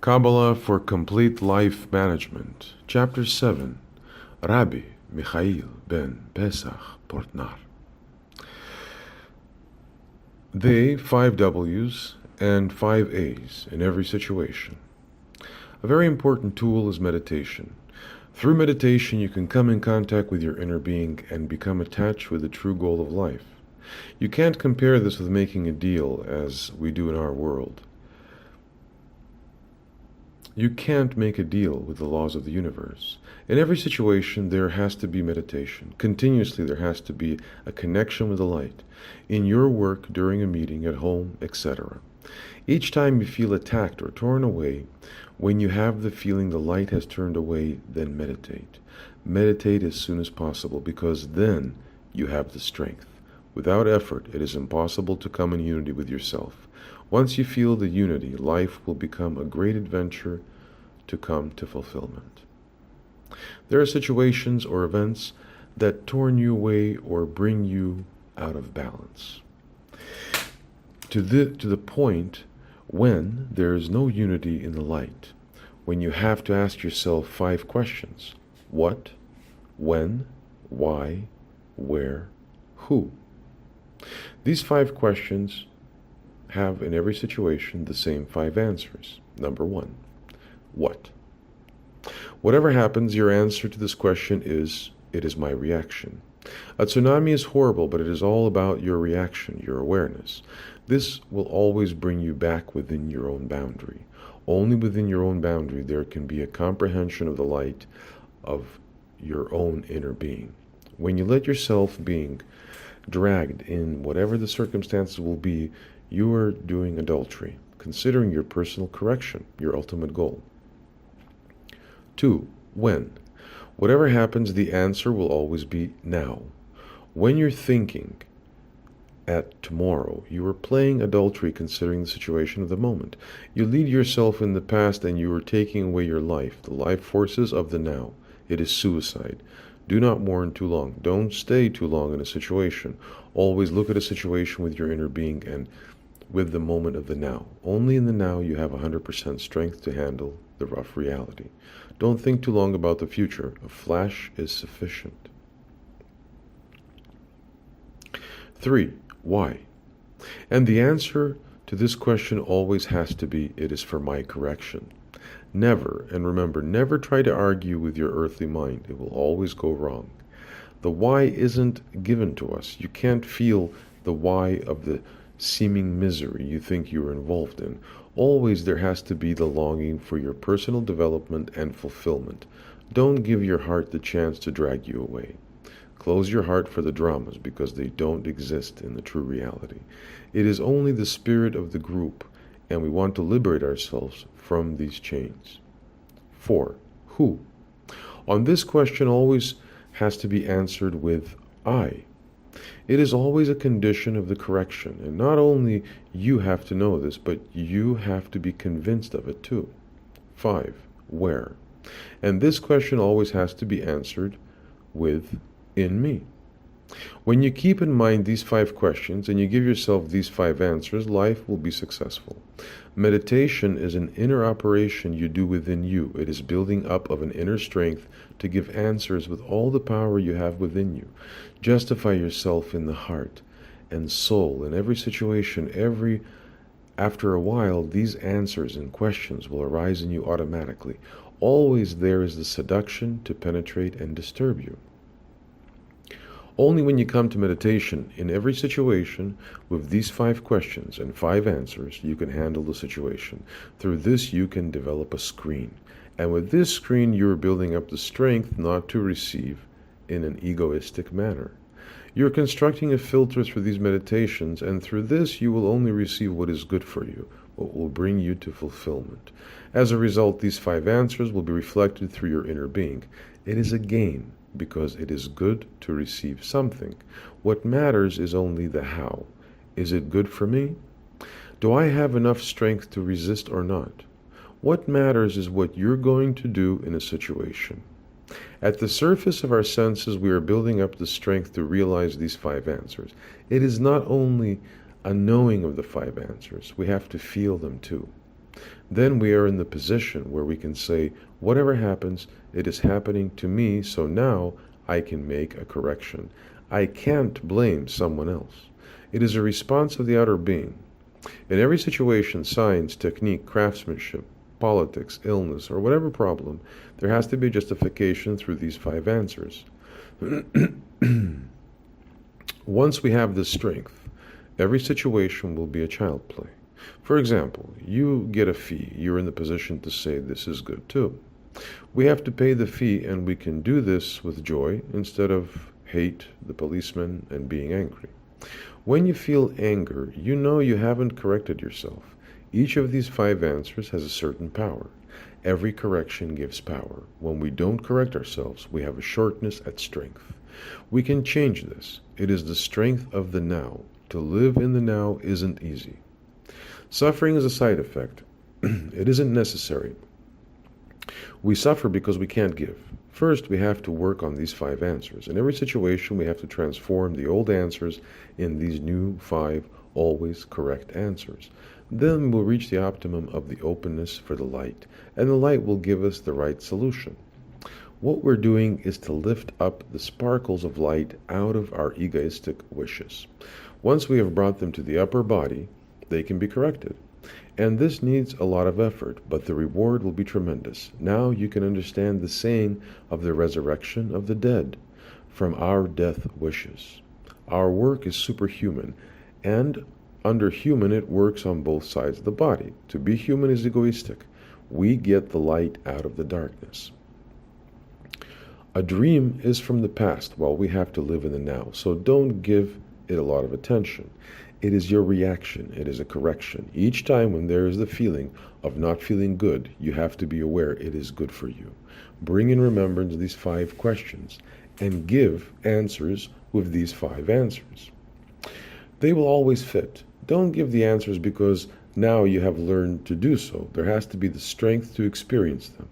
Kabbalah for Complete Life Management, Chapter 7, Rabbi Michael-ben-Pesach, Portnaar. The 5 W's and 5 A's in every situation. A very important tool is meditation. Through meditation, you can come in contact with your inner being and become attached with the true goal of life. You can't compare this with making a deal as we do in our world. You can't make a deal with the laws of the universe. In every situation, there has to be meditation. Continuously, there has to be a connection with the light. In your work, during a meeting, at home, etc. Each time you feel attacked or torn away, when you have the feeling the light has turned away, then meditate. Meditate as soon as possible, because then you have the strength. Without effort, it is impossible to come in unity with yourself. Once you feel the unity, life will become a great adventure to come to fulfillment. There are situations or events that turn you away or bring you out of balance. To the point when there is no unity in the light, when you have to ask yourself 5 questions. What? When? Why? Where? Who? These 5 questions have in every situation the same 5 answers. Number 1, what? Whatever happens, your answer to this question is, it is my reaction. A tsunami is horrible, but it is all about your reaction, your awareness. This will always bring you back within your own boundary. Only within your own boundary there can be a comprehension of the light of your own inner being. When you let yourself being dragged in whatever the circumstances will be, you are doing adultery, considering your personal correction, your ultimate goal. 2, when? Whatever happens, the answer will always be now. When you're thinking at tomorrow, you are playing adultery considering the situation of the moment. You lead yourself in the past and you are taking away your life, the life forces of the now. It is suicide. Do not mourn too long. Don't stay too long in a situation. Always look at a situation with your inner being and with the moment of the now. Only in the now you have 100% strength to handle the rough reality. Don't think too long about the future. A flash is sufficient. 3, why? And the answer to this question always has to be, it is for my correction. Never, and remember, never try to argue with your earthly mind. It will always go wrong. The why isn't given to us. You can't feel the why of the seeming misery you think you are involved in. Always there has to be the longing for your personal development and fulfillment. Don't give your heart the chance to drag you away. Close your heart for the dramas because they don't exist in the true reality. It is only the spirit of the group, and we want to liberate ourselves from these chains. 4, who? On this question always has to be answered with I. It is always a condition of the correction, and not only you have to know this, but you have to be convinced of it too. 5, where? And this question always has to be answered with in me. When you keep in mind these 5 questions and you give yourself these 5 answers, life will be successful. Meditation is an inner operation you do within you. It is building up of an inner strength to give answers with all the power you have within you. Justify yourself in the heart and soul in every situation. After a while, these answers and questions will arise in you automatically. Always there is the seduction to penetrate and disturb you. Only when you come to meditation, in every situation, with these 5 questions and 5 answers, you can handle the situation. Through this, you can develop a screen. And with this screen, you are building up the strength not to receive in an egoistic manner. You are constructing a filter through these meditations, and through this, you will only receive what is good for you, what will bring you to fulfillment. As a result, these 5 answers will be reflected through your inner being. It is a game, because it is good to receive something. What matters is only the how. Is it good for me? Do I have enough strength to resist or not? What matters is what you're going to do in a situation. At the surface of our senses, we are building up the strength to realize these 5 answers. It is not only a knowing of the 5 answers, we have to feel them too. Then we are in the position where we can say, whatever happens, it is happening to me, so now I can make a correction. I can't blame someone else. It is a response of the outer being. In every situation, science, technique, craftsmanship, politics, illness, or whatever problem, there has to be a justification through these 5 answers. Once we have this strength, every situation will be a child play. For example, you get a fee. You're in the position to say this is good too. We have to pay the fee, and we can do this with joy instead of hate, the policeman, and being angry. When you feel anger, you know you haven't corrected yourself. Each of these 5 answers has a certain power. Every correction gives power. When we don't correct ourselves, we have a shortness at strength. We can change this. It is the strength of the now. To live in the now isn't easy. Suffering is a side effect. It isn't necessary. We suffer because we can't give. First, we have to work on these 5 answers. In every situation, we have to transform the old answers in these new 5 always correct answers. Then we'll reach the optimum of the openness for the light, and the light will give us the right solution. What we're doing is to lift up the sparkles of light out of our egoistic wishes. Once we have brought them to the upper body, they can be corrected. And this needs a lot of effort, but the reward will be tremendous. Now you can understand the saying of the resurrection of the dead from our death wishes. Our work is superhuman, and under human it works on both sides of the body. To be human is egoistic. We get the light out of the darkness. A dream is from the past, while we have to live in the now, so don't give it a lot of attention. It is your reaction. It is a correction. Each time when there is the feeling of not feeling good, you have to be aware it is good for you. Bring in remembrance these 5 questions and give answers with these 5 answers. They will always fit. Don't give the answers because now you have learned to do so. There has to be the strength to experience them.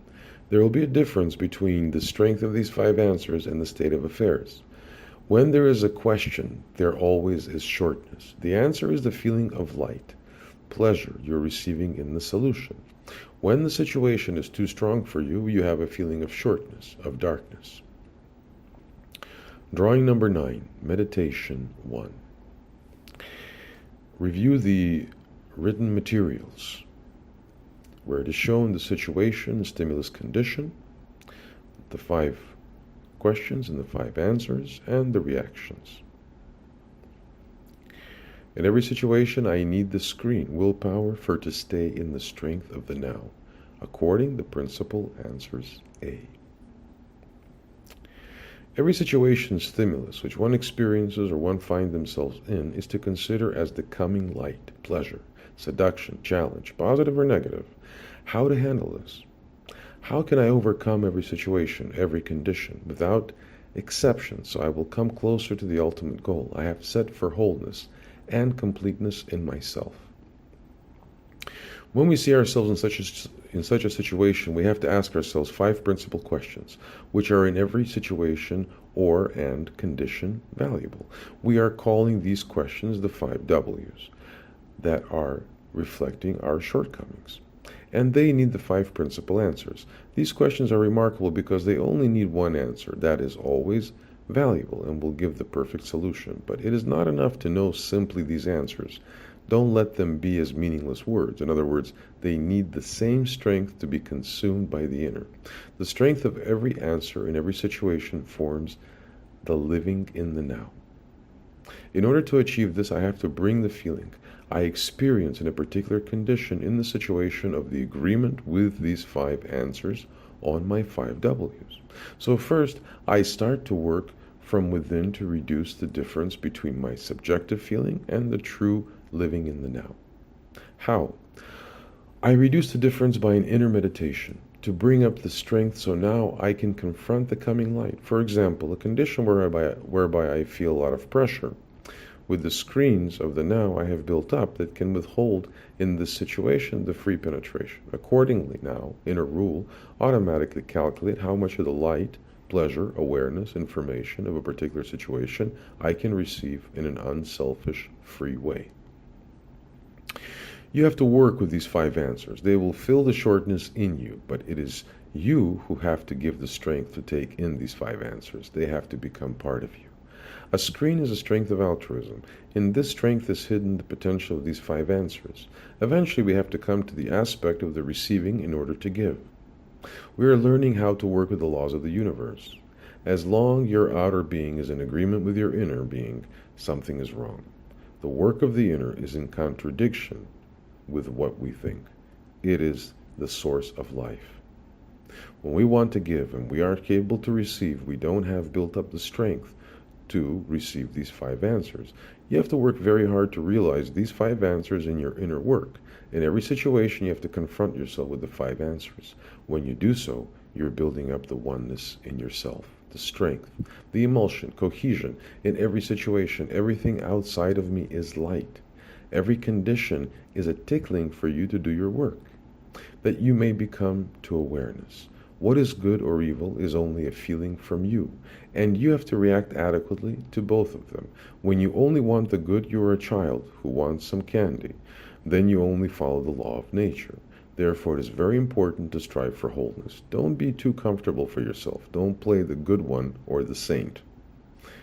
There will be a difference between the strength of these 5 answers and the state of affairs. When there is a question, there always is shortness. The answer is the feeling of light, pleasure you're receiving in the solution. When the situation is too strong for you, you have a feeling of shortness, of darkness. Drawing number 9, meditation 1. Review the written materials where it is shown the situation, stimulus condition, the 5 questions and the 5 answers, and the reactions. In every situation, I need the screen, willpower, for to stay in the strength of the now, according the principle answers A. Every situation stimulus which one experiences or one finds themselves in is to consider as the coming light, pleasure, seduction, challenge, positive or negative. How to handle this? How can I overcome every situation, every condition, without exception, so I will come closer to the ultimate goal I have set for wholeness and completeness in myself? When we see ourselves in such a situation, we have to ask ourselves 5 principal questions, which are in every situation and condition valuable. We are calling these questions the 5 W's that are reflecting our shortcomings. And they need the 5 principal answers. These questions are remarkable because they only need one answer. That is always valuable and will give the perfect solution. But it is not enough to know simply these answers. Don't let them be as meaningless words. In other words, they need the same strength to be consumed by the inner. The strength of every answer in every situation forms the living in the now. In order to achieve this, I have to bring the feeling I experience in a particular condition in the situation of the agreement with these 5 answers on my 5 W's. So first, I start to work from within to reduce the difference between my subjective feeling and the true living in the now. How? I reduce the difference by an inner meditation to bring up the strength so now I can confront the coming light. For example, a condition whereby I feel a lot of pressure. With the screens of the now I have built up that can withhold in this situation the free penetration. Accordingly now, inner rule, automatically calculate how much of the light, pleasure, awareness, information of a particular situation I can receive in an unselfish, free way. You have to work with these 5 answers. They will fill the shortness in you, but it is you who have to give the strength to take in these 5 answers. They have to become part of you. A screen is a strength of altruism. In this strength is hidden the potential of these 5 answers. Eventually, we have to come to the aspect of the receiving in order to give. We are learning how to work with the laws of the universe. As long as your outer being is in agreement with your inner being, something is wrong. The work of the inner is in contradiction with what we think. It is the source of life. When we want to give and we aren't capable to receive, we don't have built up the strength to receive these 5 answers. You have to work very hard to realize these 5 answers in your inner work. In every situation, you have to confront yourself with the 5 answers. When you do so, you're building up the oneness in yourself, the strength, the emulsion, cohesion. In every situation, everything outside of me is light. Every condition is a tickling for you to do your work, that you may become to awareness. What is good or evil is only a feeling from you, and you have to react adequately to both of them. When you only want the good, you are a child who wants some candy. Then you only follow the law of nature. Therefore, it is very important to strive for wholeness. Don't be too comfortable for yourself. Don't play the good one or the saint.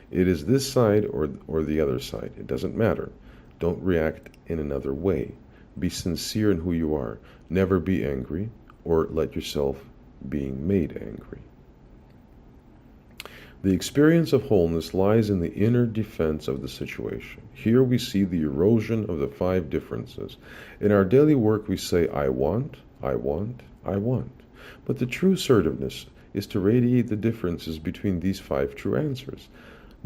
It is this side or the other side. It doesn't matter. Don't react in another way. Be sincere in who you are. Never be angry or let yourself being made angry. The experience of wholeness lies in the inner defense of the situation. Here we see the erosion of the 5 differences. In our daily work we say, I want, I want, I want. But the true assertiveness is to radiate the differences between these 5 true answers.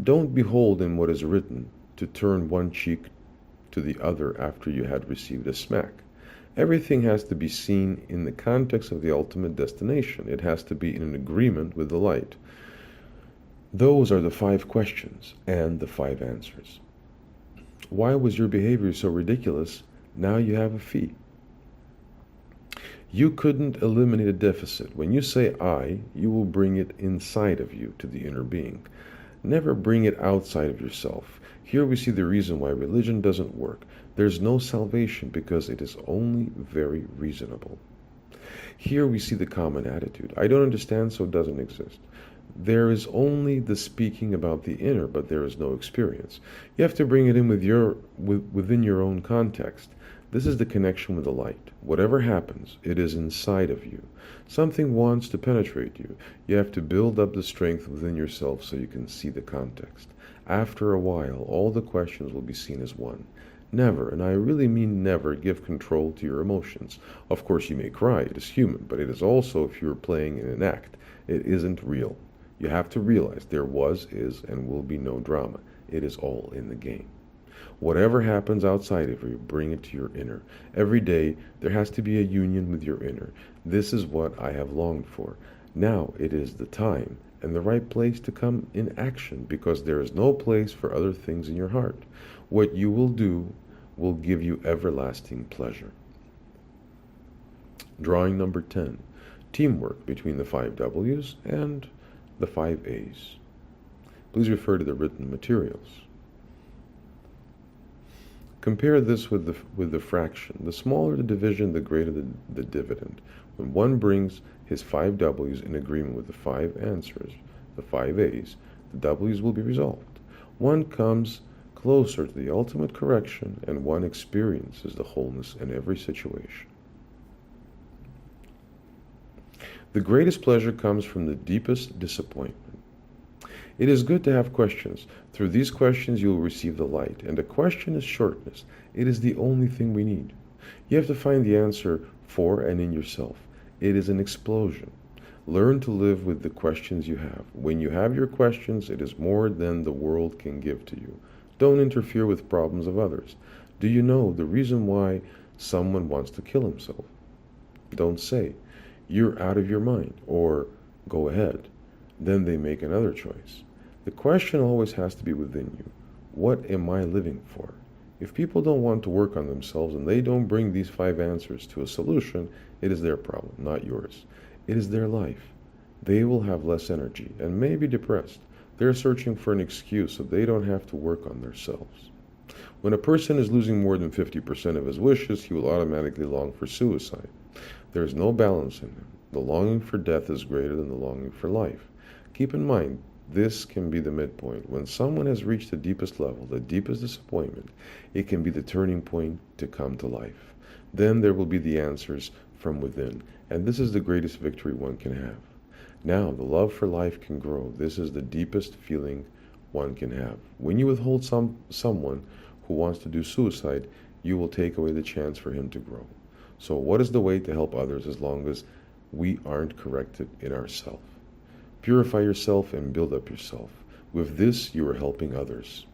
Don't behold in what is written to turn one cheek to the other after you had received a smack. Everything has to be seen in the context of the ultimate destination. It has to be in an agreement with the light. Those are the 5 questions and the 5 answers. Why was your behavior so ridiculous? Now you have a fee. You couldn't eliminate a deficit. When you say I, you will bring it inside of you to the inner being. Never bring it outside of yourself. Here we see the reason why religion doesn't work. There's no salvation because it is only very reasonable. Here we see the common attitude. I don't understand, so it doesn't exist. There is only the speaking about the inner, but there is no experience. You have to bring it in within your own context. This is the connection with the light. Whatever happens, it is inside of you. Something wants to penetrate you. You have to build up the strength within yourself so you can see the context. After a while, all the questions will be seen as one. Never, and I really mean never, give control to your emotions. Of course, you may cry. It is human, but it is also if you're playing in an act. It isn't real. You have to realize there was, is, and will be no drama. It is all in the game. Whatever happens outside of you, bring it to your inner. Every day, there has to be a union with your inner. This is what I have longed for. Now it is the time and the right place to come in action, because there is no place for other things in your heart. What you will do will give you everlasting pleasure. Drawing number 10. Teamwork between the 5 W's and the 5 A's. Please refer to the written materials. Compare this with the fraction. The smaller the division, the greater the dividend. When one brings his 5 W's in agreement with the 5 answers, the 5 A's, the W's will be resolved. One comes closer to the ultimate correction, and one experiences the wholeness in every situation. The greatest pleasure comes from the deepest disappointment. It is good to have questions. Through these questions you will receive the light, and a question is shortness. It is the only thing we need. You have to find the answer for and in yourself. It is an explosion. Learn to live with the questions you have. When you have your questions, it is more than the world can give to you. Don't interfere with problems of others. Do you know the reason why someone wants to kill himself? Don't say, "You're out of your mind," or "Go ahead." Then they make another choice. The question always has to be within you. What am I living for? If people don't want to work on themselves and they don't bring these 5 answers to a solution, it is their problem, not yours. It is their life. They will have less energy and may be depressed. They're searching for an excuse so they don't have to work on themselves. When a person is losing more than 50% of his wishes, he will automatically long for suicide. There is no balance in him. The longing for death is greater than the longing for life. Keep in mind, this can be the midpoint. When someone has reached the deepest level, the deepest disappointment, it can be the turning point to come to life. Then there will be the answers from within, and this is the greatest victory one can have. Now, the love for life can grow. This is the deepest feeling one can have. When you withhold someone who wants to do suicide, you will take away the chance for him to grow. So what is the way to help others as long as we aren't corrected in ourselves? Purify yourself and build up yourself. With this, you are helping others.